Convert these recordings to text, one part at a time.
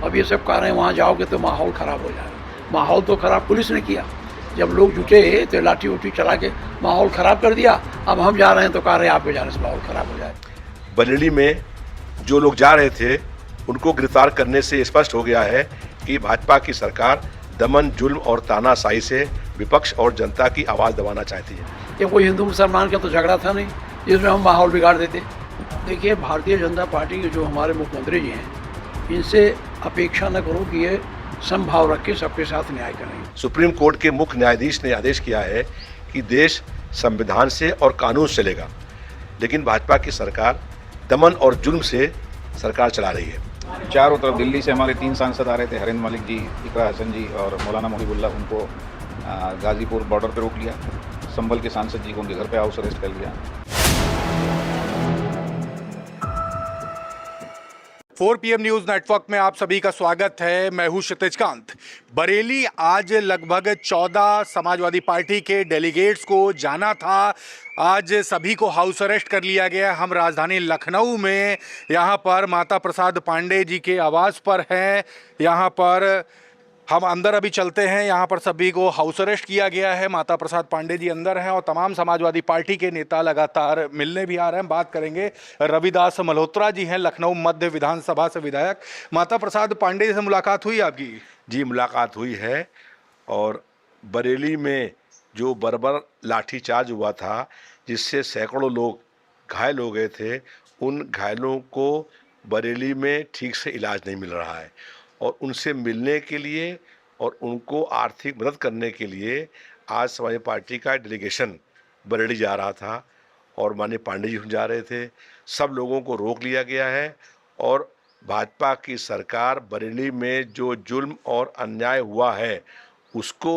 अब ये सब कह रहे हैं वहाँ जाओगे तो माहौल ख़राब हो जाएगा। माहौल तो ख़राब पुलिस ने किया, जब लोग जुटे तो लाठी उठी चला के माहौल ख़राब कर दिया। अब हम जा रहे हैं तो कह रहे हैं आपके जाने से माहौल ख़राब हो जाएगा। बरेली में जो लोग जा रहे थे उनको गिरफ्तार करने से स्पष्ट हो गया है कि भाजपा की सरकार दमन, जुल्म और तानाशाही से विपक्ष और जनता की आवाज़ दबाना चाहती है। ये कोई हिंदू मुसलमान का तो झगड़ा था नहीं जिसमें हम माहौल बिगाड़ देते। देखिए, भारतीय जनता पार्टी के जो हमारे मुख्यमंत्री जी हैं, इनसे अपेक्षा न करो कि ये समभाव रख के सबके साथ न्याय करेंगे। सुप्रीम कोर्ट के मुख्य न्यायाधीश ने आदेश किया है कि देश संविधान से और कानून से चलेगा, लेकिन भाजपा की सरकार दमन और जुल्म से सरकार चला रही है। चारों तरफ दिल्ली से हमारे 3 सांसद आ रहे थे, हरिंद्र मलिक जी, इकरा हसन जी और मौलाना मोहिबुल्लाह। उनको गाजीपुर बॉर्डर पर रोक लिया। संभल के सांसद जी को उनके घर पे हाउस अरेस्ट कर लिया। 4 PM न्यूज नेटवर्क में आप सभी का स्वागत है। मैं हूं क्षितिज कांत। बरेली आज लगभग 14 समाजवादी पार्टी के डेलीगेट्स को जाना था। आज सभी को हाउस अरेस्ट कर लिया गया। हम राजधानी लखनऊ में यहां पर माता प्रसाद पांडे जी के आवास पर हैं। यहां पर हम अंदर अभी चलते हैं। यहाँ पर सभी को हाउस अरेस्ट किया गया है। माता प्रसाद पांडे जी अंदर हैं और तमाम समाजवादी पार्टी के नेता लगातार मिलने भी आ रहे हैं। बात करेंगे, रविदास मल्होत्रा जी हैं, लखनऊ मध्य विधानसभा से विधायक। माता प्रसाद पांडे जी से मुलाकात हुई आपकी? जी, मुलाकात हुई है। और बरेली में जो बर्बर लाठीचार्ज हुआ था, जिससे सैकड़ों लोग घायल हो गए थे, उन घायलों को बरेली में ठीक से इलाज नहीं मिल रहा है। और उनसे मिलने के लिए और उनको आर्थिक मदद करने के लिए आज समाजवादी पार्टी का डेलीगेशन बरेली जा रहा था और माननीय पांडे जी जा रहे थे। सब लोगों को रोक लिया गया है और भाजपा की सरकार बरेली में जो जुल्म और अन्याय हुआ है उसको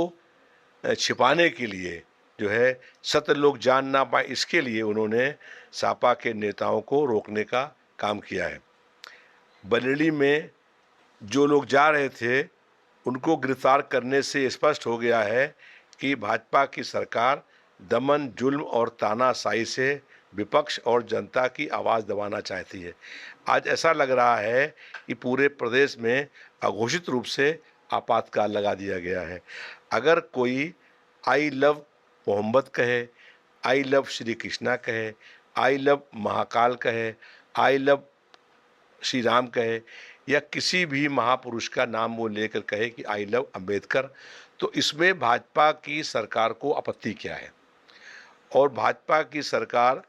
छिपाने के लिए जो है सत्य लोग जान ना पाए, इसके लिए उन्होंने सपा के नेताओं को रोकने का काम किया है। बरेली में जो लोग जा रहे थे उनको गिरफ्तार करने से स्पष्ट हो गया है कि भाजपा की सरकार दमन, जुल्म और तानाशाही से विपक्ष और जनता की आवाज़ दबाना चाहती है। आज ऐसा लग रहा है कि पूरे प्रदेश में अघोषित रूप से आपातकाल लगा दिया गया है। अगर कोई आई लव मोहम्मद कहे, आई लव श्री कृष्णा कहे, आई लव महाकाल कहे, आई लव श्री राम कहे या किसी भी महापुरुष का नाम वो लेकर कहे कि आई लव अंबेडकर, तो इसमें भाजपा की सरकार को आपत्ति क्या है? और भाजपा की सरकार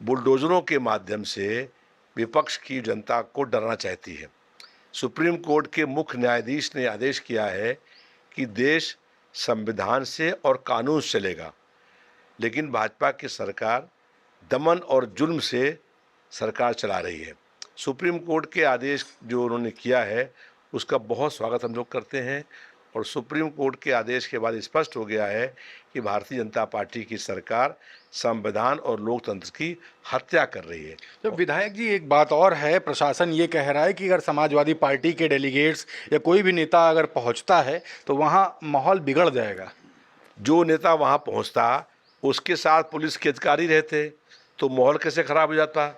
बुलडोजरों के माध्यम से विपक्ष की जनता को डरना चाहती है। सुप्रीम कोर्ट के मुख्य न्यायाधीश ने आदेश किया है कि देश संविधान से और कानून से चलेगा, लेकिन भाजपा की सरकार दमन और जुल्म से सरकार चला रही है। सुप्रीम कोर्ट के आदेश जो उन्होंने किया है उसका बहुत स्वागत हम लोग करते हैं। और सुप्रीम कोर्ट के आदेश के बाद स्पष्ट हो गया है कि भारतीय जनता पार्टी की सरकार संविधान और लोकतंत्र की हत्या कर रही है। तो विधायक जी, एक बात और है, प्रशासन ये कह रहा है कि अगर समाजवादी पार्टी के डेलीगेट्स या कोई भी नेता अगर पहुंचता है तो वहां माहौल बिगड़ जाएगा। जो नेता वहां पहुंचता उसके साथ पुलिस के अधिकारी रहते तो माहौल कैसे खराब हो जाता?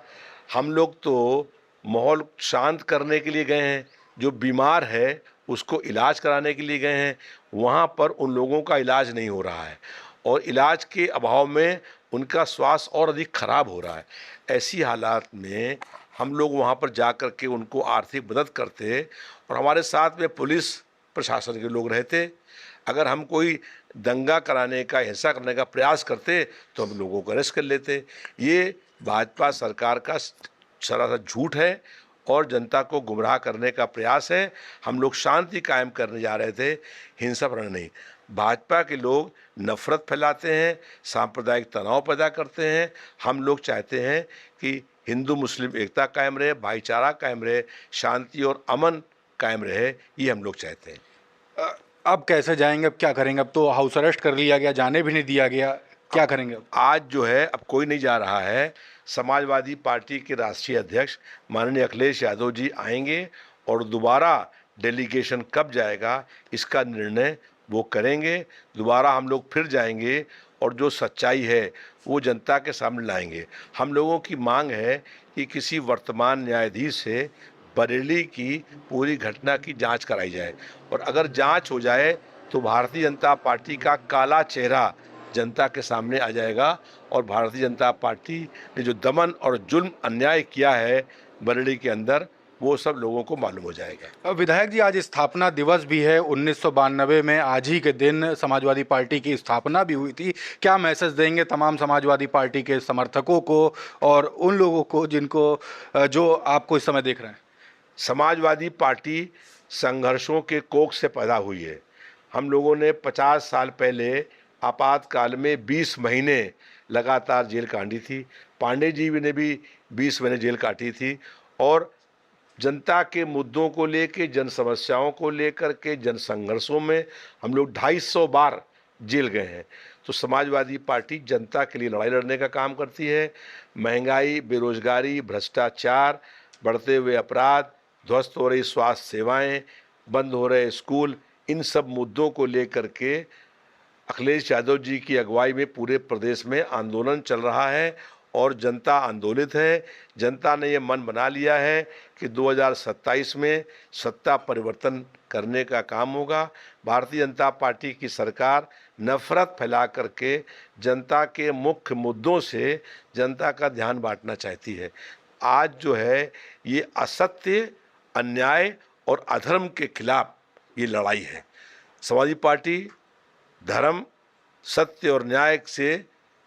हम लोग तो माहौल शांत करने के लिए गए हैं, जो बीमार है उसको इलाज कराने के लिए गए हैं। वहाँ पर उन लोगों का इलाज नहीं हो रहा है और इलाज के अभाव में उनका स्वास्थ्य और अधिक खराब हो रहा है। ऐसी हालात में हम लोग वहाँ पर जा कर के उनको आर्थिक मदद करते और हमारे साथ में पुलिस प्रशासन के लोग रहते। अगर हम कोई दंगा कराने का, हिंसा करने का प्रयास करते तो हम लोगों को अरेस्ट कर लेते। ये भाजपा सरकार का सरासर झूठ है और जनता को गुमराह करने का प्रयास है। हम लोग शांति कायम करने जा रहे थे, हिंसा पर नहीं। भाजपा के लोग नफरत फैलाते हैं, सांप्रदायिक तनाव पैदा करते हैं। हम लोग चाहते हैं कि हिंदू मुस्लिम एकता कायम रहे, भाईचारा कायम रहे, शांति और अमन कायम रहे, ये हम लोग चाहते हैं। अब कैसे जाएंगे? अब क्या करेंगे? अब तो हाउस अरेस्ट कर लिया गया, जाने भी नहीं दिया गया, क्या करेंगे अब? आज जो है अब कोई नहीं जा रहा है। समाजवादी पार्टी के राष्ट्रीय अध्यक्ष माननीय अखिलेश यादव जी आएंगे और दोबारा डेलीगेशन कब जाएगा इसका निर्णय वो करेंगे। दोबारा हम लोग फिर जाएंगे और जो सच्चाई है वो जनता के सामने लाएंगे। हम लोगों की मांग है कि किसी वर्तमान न्यायाधीश से बरेली की पूरी घटना की जांच कराई जाए, और अगर जांच हो जाए तो भारतीय जनता पार्टी का काला चेहरा जनता के सामने आ जाएगा, और भारतीय जनता पार्टी ने जो दमन और जुल्म अन्याय किया है बरेली के अंदर, वो सब लोगों को मालूम हो जाएगा। विधायक जी, आज स्थापना दिवस भी है। 1992 में आज ही के दिन समाजवादी पार्टी की स्थापना भी हुई थी। क्या मैसेज देंगे तमाम समाजवादी पार्टी के समर्थकों को और उन लोगों को जिनको जो आपको इस समय देख रहे हैं? समाजवादी पार्टी संघर्षों के कोख से पैदा हुई है। हम लोगों ने 50 साल पहले आपातकाल में 20 महीने लगातार जेल काटी थी। पांडे जी ने भी 20 महीने जेल काटी थी, और जनता के मुद्दों को लेके, जन समस्याओं को लेकर के, जन संघर्षों में हम लोग 250 बार जेल गए हैं। तो समाजवादी पार्टी जनता के लिए लड़ाई लड़ने का काम करती है। महंगाई, बेरोजगारी, भ्रष्टाचार, बढ़ते हुए अपराध, ध्वस्त हो रही स्वास्थ्य सेवाएं, बंद हो रहे स्कूल, इन सब मुद्दों को लेकर के अखिलेश यादव जी की अगुवाई में पूरे प्रदेश में आंदोलन चल रहा है, और जनता आंदोलित है। जनता ने ये मन बना लिया है कि 2027 में सत्ता परिवर्तन करने का काम होगा। भारतीय जनता पार्टी की सरकार नफरत फैला करके जनता के मुख्य मुद्दों से जनता का ध्यान बांटना चाहती है। आज जो है ये असत्य, अन्याय और अधर्म के खिलाफ ये लड़ाई है। समाजवादी पार्टी धर्म, सत्य और न्याय से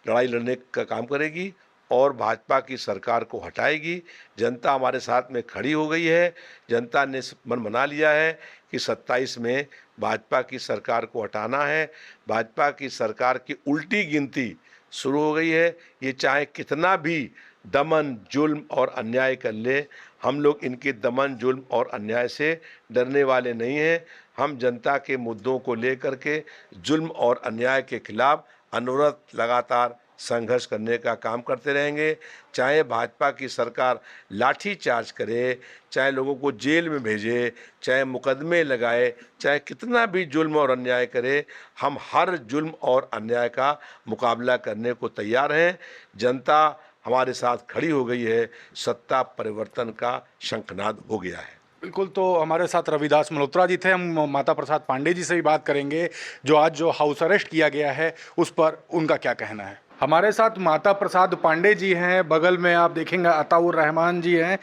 लड़ाई लड़ने का काम करेगी, और भाजपा की सरकार को हटाएगी। जनता हमारे साथ में खड़ी हो गई है। जनता ने मन बना लिया है कि 27 में भाजपा की सरकार को हटाना है। भाजपा की सरकार की उल्टी गिनती शुरू हो गई है। ये चाहे कितना भी दमन, जुल्म और अन्याय कर ले, हम लोग इनके दमन, जुल्म और अन्याय से डरने वाले नहीं हैं। हम जनता के मुद्दों को लेकर के, जुल्म और अन्याय के खिलाफ अनवरत लगातार संघर्ष करने का काम करते रहेंगे। चाहे भाजपा की सरकार लाठी चार्ज करे, चाहे लोगों को जेल में भेजे, चाहे मुकदमे लगाए, चाहे कितना भी जुल्म और अन्याय करे, हम हर जुल्म और अन्याय का मुकाबला करने को तैयार हैं। जनता हमारे साथ खड़ी हो गई है। सत्ता परिवर्तन का शंखनाद हो गया है। बिल्कुल। तो हमारे साथ रविदास मल्होत्रा जी थे। हम माता प्रसाद पांडे जी से भी बात करेंगे, जो आज जो हाउस अरेस्ट किया गया है उस पर उनका क्या कहना है। हमारे साथ माता प्रसाद पांडे जी हैं, बगल में आप देखेंगे अताउर रहमान जी हैं।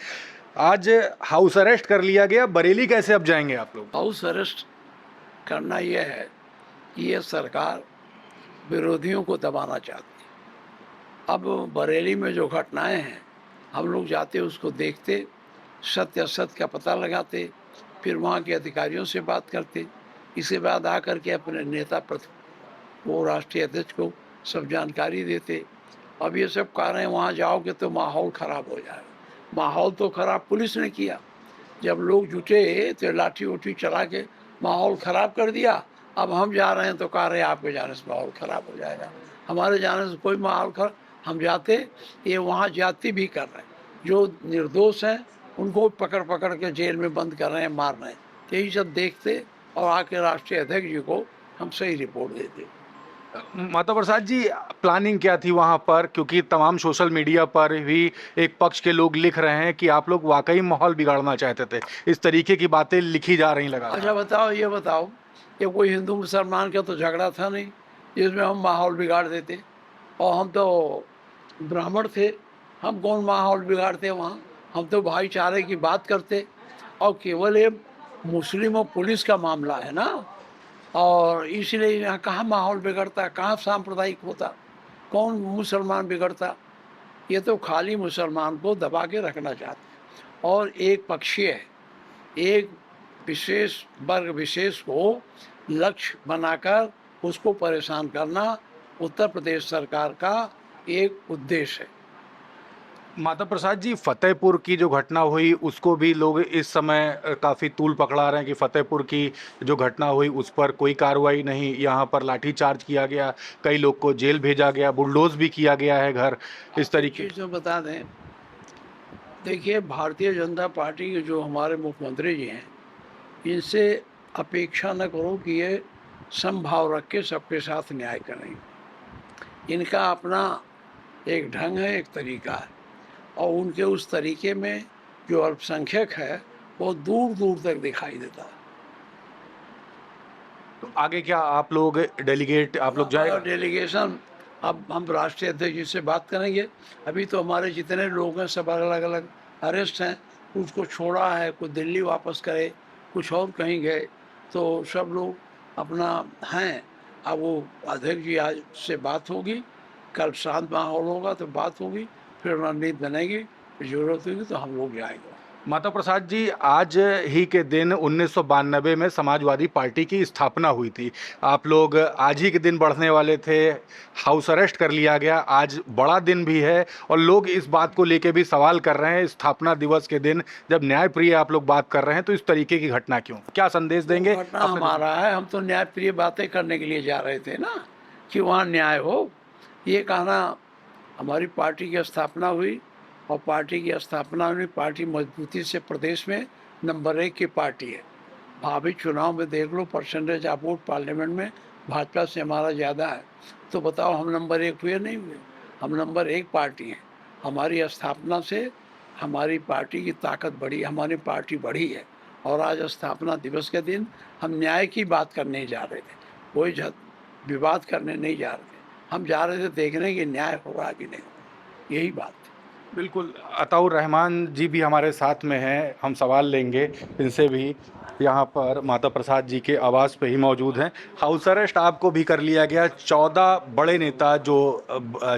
आज हाउस अरेस्ट कर लिया गया, बरेली कैसे अब जाएंगे आप लोग? हाउस अरेस्ट करना यह है कि ये सरकार विरोधियों को दबाना चाहती है। अब बरेली में जो घटनाएं हैं, हम लोग जाते उसको देखते, सत्य असत्य का पता लगाते, फिर वहाँ के अधिकारियों से बात करते, इसके बाद आकर के अपने नेता वो राष्ट्रीय अध्यक्ष को सब जानकारी देते। अब ये सब कह रहे हैं वहाँ जाओगे तो माहौल ख़राब हो जाएगा। माहौल तो ख़राब पुलिस ने किया। जब लोग जुटे तो लाठी उठी चला के माहौल ख़राब कर दिया। अब हम जा रहे हैं तो कह रहे हैं आपके जाने से माहौल ख़राब हो जाएगा। हमारे जाने से कोई माहौल खराब, हम जाते, ये वहाँ ज्यादती भी कर रहे हैं। जो निर्दोष हैं उनको पकड़ पकड़ के जेल में बंद कर रहे हैं, मार रहे हैं। यही सब देखते और आके राष्ट्रीय अध्यक्ष जी को हम सही रिपोर्ट देते। माता प्रसाद जी, प्लानिंग क्या थी वहाँ पर? क्योंकि तमाम सोशल मीडिया पर भी एक पक्ष के लोग लिख रहे हैं कि आप लोग वाकई माहौल बिगाड़ना चाहते थे, इस तरीके की बातें लिखी जा रही लगा। अच्छा बताओ, ये बताओ, ये कोई हिंदू मुसलमान का तो झगड़ा था नहीं जिसमें हम माहौल बिगाड़ देते। और हम तो ब्राह्मण थे, हम कौन माहौल बिगाड़ते वहाँ? हम तो भाईचारे की बात करते। और केवल ये मुस्लिम और पुलिस का मामला है ना, और इसलिए यहाँ कहाँ माहौल बिगड़ता, कहाँ सांप्रदायिक होता, कौन मुसलमान बिगड़ता? ये तो खाली मुसलमान को दबा के रखना चाहते और एक पक्षीय है, एक विशेष वर्ग विशेष को लक्ष्य बनाकर उसको परेशान करना उत्तर प्रदेश सरकार का एक उद्देश्य है। माता प्रसाद जी, फतेहपुर की जो घटना हुई उसको भी लोग इस समय काफ़ी तूल पकड़ा रहे हैं कि फतेहपुर की जो घटना हुई उस पर कोई कार्रवाई नहीं, यहाँ पर लाठीचार्ज किया गया, कई लोग को जेल भेजा गया, बुलडोज भी किया गया है घर, इस तरीके। जो बता दें, देखिए भारतीय जनता पार्टी के जो हमारे मुख्यमंत्री जी हैं, इनसे अपेक्षा न करो कि ये समभाव रख के सबके साथ न्याय करेंगे। इनका अपना एक ढंग है, एक तरीका है, और उनके उस तरीके में जो अल्पसंख्यक है बहुत दूर दूर तक दिखाई देता है। तो आगे क्या आप लोग डेलीगेट आप लोग हमारा जाएगा? डेलीगेशन, अब हम राष्ट्रीय अध्यक्ष जी से बात करेंगे। अभी तो हमारे जितने लोग हैं सब अलग अलग अरेस्ट हैं, कुछ को छोड़ा है, कुछ दिल्ली वापस करे, कुछ और कहीं गए, तो सब लोग अपना हैं। अब वो अध्यक्ष जी आज से बात होगी, कल शांत माहौल होगा तो बात होगी, फिर रणनीति बनेगी, फिर जरूरत होगी तो हम लोग जाएंगे। माता प्रसाद जी, आज ही के दिन 1992 में समाजवादी पार्टी की स्थापना हुई थी। आप लोग आज ही के दिन बढ़ने वाले थे, हाउस अरेस्ट कर लिया गया। आज बड़ा दिन भी है और लोग इस बात को लेके भी सवाल कर रहे हैं, स्थापना दिवस के दिन जब न्यायप्रिय आप लोग बात कर रहे हैं तो इस तरीके की घटना क्यों? क्या संदेश देंगे? घटना हमारा है, हम तो न्यायप्रिय बातें करने के लिए जा रहे थे ना, कि वहाँ न्याय हो। ये कहना, हमारी पार्टी की स्थापना हुई और पार्टी की स्थापना में पार्टी मजबूती से प्रदेश में नंबर 1 की पार्टी है। भावी चुनाव में देख लो, परसेंटेज ऑफ वोट पार्लियामेंट में भाजपा से हमारा ज़्यादा है, तो बताओ हम नंबर 1 हुए नहीं हुए? हम नंबर 1 पार्टी हैं। हमारी स्थापना से हमारी पार्टी की ताकत बढ़ी, हमारी पार्टी बढ़ी है। और आज स्थापना दिवस के दिन हम न्याय की बात करने जा रहे थे, कोई विवाद करने नहीं जा रहे थे। हम जा रहे थे देखने कि न्याय हो रहा कि नहीं हो रहा, यही बात थी। बिल्कुल, अताउर रहमान जी भी हमारे साथ में हैं, हम सवाल लेंगे इनसे भी। यहाँ पर माता प्रसाद जी के आवास पे ही मौजूद हैं। हाउस अरेस्ट आपको भी कर लिया गया। 14 बड़े नेता जो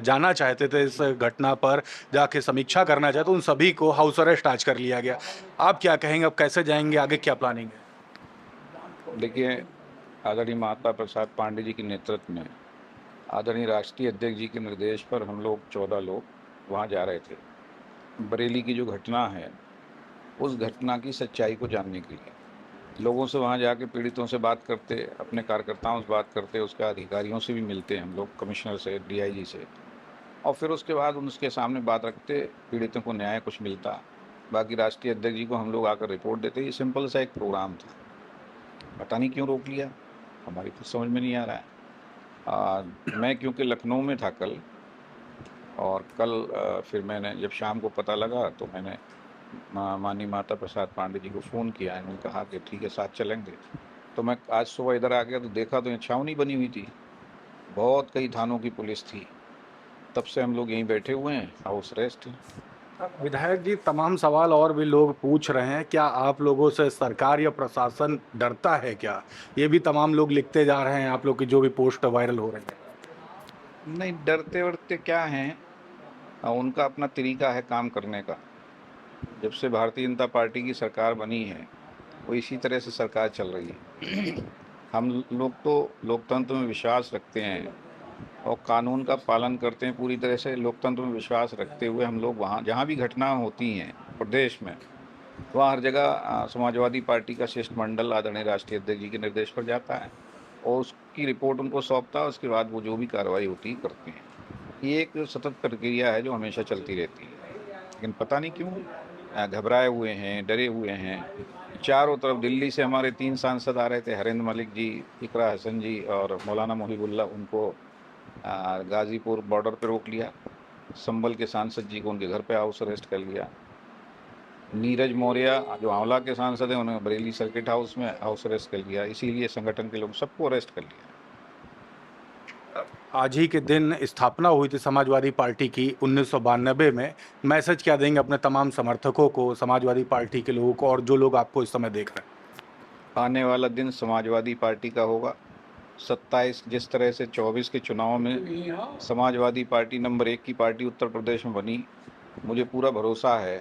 जाना चाहते थे इस घटना पर, जाके समीक्षा करना चाहते, उन सभी को हाउस अरेस्ट आज कर लिया गया। आप क्या कहेंगे, अब कैसे जाएंगे, आगे क्या प्लानिंग है? देखिए, आदरणीय माता प्रसाद पांडे जी के नेतृत्व में आदरणीय राष्ट्रीय अध्यक्ष जी के निर्देश पर हम लोग 14 लोग वहाँ जा रहे थे। बरेली की जो घटना है, उस घटना की सच्चाई को जानने के लिए लोगों से वहाँ जाके पीड़ितों से बात करते, अपने कार्यकर्ताओं से बात करते, उसके अधिकारियों से भी मिलते हम लोग, कमिश्नर से, डीआईजी से, और फिर उसके बाद उनके सामने बात रखते, पीड़ितों को न्याय कुछ मिलता, बाकी राष्ट्रीय अध्यक्ष जी को हम लोग आकर रिपोर्ट देते। ये सिंपल सा एक प्रोग्राम था। पता नहीं क्यों रोक लिया, हमारी कुछ समझ में नहीं आ रहा है। मैं क्योंकि लखनऊ में था कल, और कल फिर मैंने जब शाम को पता लगा तो मैंने माननीय माता प्रसाद पांडे जी को फ़ोन किया। इन्होंने कहा कि ठीक है, साथ चलेंगे। तो मैं आज सुबह इधर आ गया तो देखा तो यहाँ छावनी बनी हुई थी, बहुत कई थानों की पुलिस थी। तब से हम लोग यहीं बैठे हुए हैं, हाउस अरेस्ट है। विधायक जी, तमाम सवाल और भी लोग पूछ रहे हैं, क्या आप लोगों से सरकार या प्रशासन डरता है क्या? ये भी तमाम लोग लिखते जा रहे हैं, आप लोग की जो भी पोस्ट वायरल हो रही है। नहीं, डरते वरते क्या हैं, उनका अपना तरीका है काम करने का। जब से भारतीय जनता पार्टी की सरकार बनी है, वो इसी तरह से सरकार चल रही है। हम लोग तो लोकतंत्र में विश्वास रखते हैं और कानून का पालन करते हैं पूरी तरह से। लोकतंत्र में विश्वास रखते हुए हम लोग वहाँ जहाँ भी घटना होती हैं प्रदेश में, वहाँ हर जगह समाजवादी पार्टी का शिष्टमंडल आदरणीय राष्ट्रीय अध्यक्ष जी के निर्देश पर जाता है और उसकी रिपोर्ट उनको सौंपता है। उसके बाद वो जो भी कार्रवाई होती है करते हैं। ये एक सतत प्रक्रिया है जो हमेशा चलती रहती है। लेकिन पता नहीं क्यों घबराए हुए हैं, डरे हुए हैं। चारों तरफ दिल्ली से हमारे 3 सांसद आ रहे थे, हरिंद्र मलिक जी, इकरा हसन जी और मौलाना मोहिबुल्ला। उनको गाजीपुर बॉर्डर पर रोक लिया। संभल के सांसद जी को उनके घर पे हाउस अरेस्ट कर लिया। नीरज मौर्य जो आंवला के सांसद हैं, उन्हें बरेली सर्किट हाउस में हाउस अरेस्ट कर लिया। इसीलिए संगठन के लोग सबको अरेस्ट कर लिया। आज ही के दिन स्थापना हुई थी समाजवादी पार्टी की 1992 में। मैसेज क्या देंगे अपने तमाम समर्थकों को, समाजवादी पार्टी के लोगों को और जो लोग आपको इस समय देख रहे हैं? आने वाला दिन समाजवादी पार्टी का होगा। 27 जिस तरह से 24 के चुनाव में समाजवादी पार्टी नंबर 1 की पार्टी उत्तर प्रदेश में बनी, मुझे पूरा भरोसा है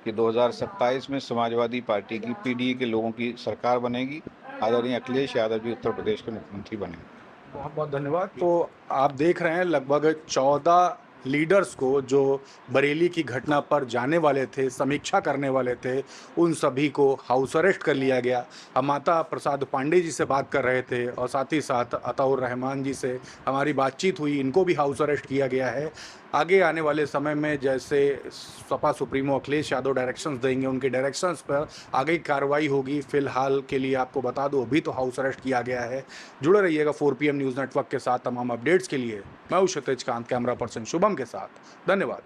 कि 2027 में समाजवादी पार्टी की पीडीए के लोगों की सरकार बनेगी। आदरणीय अखिलेश यादव जी उत्तर प्रदेश के मुख्यमंत्री बनेंगे। बहुत बहुत धन्यवाद। तो आप देख रहे हैं लगभग 14 लीडर्स को जो बरेली की घटना पर जाने वाले थे, समीक्षा करने वाले थे, उन सभी को हाउस अरेस्ट कर लिया गया। हम माता प्रसाद पांडे जी से बात कर रहे थे और साथ ही साथ अताउर रहमान जी से हमारी बातचीत हुई, इनको भी हाउस अरेस्ट किया गया है। आगे आने वाले समय में जैसे सपा सुप्रीमो अखिलेश यादव डायरेक्शंस देंगे, उनके डायरेक्शंस पर आगे कार्रवाई होगी। फिलहाल के लिए आपको बता दो, अभी तो हाउस अरेस्ट किया गया है। जुड़े रहिएगा 4PM न्यूज़ नेटवर्क के साथ तमाम अपडेट्स के लिए। मैं हूं क्षितिज कांत, कैमरा पर्सन शुभम के साथ। धन्यवाद।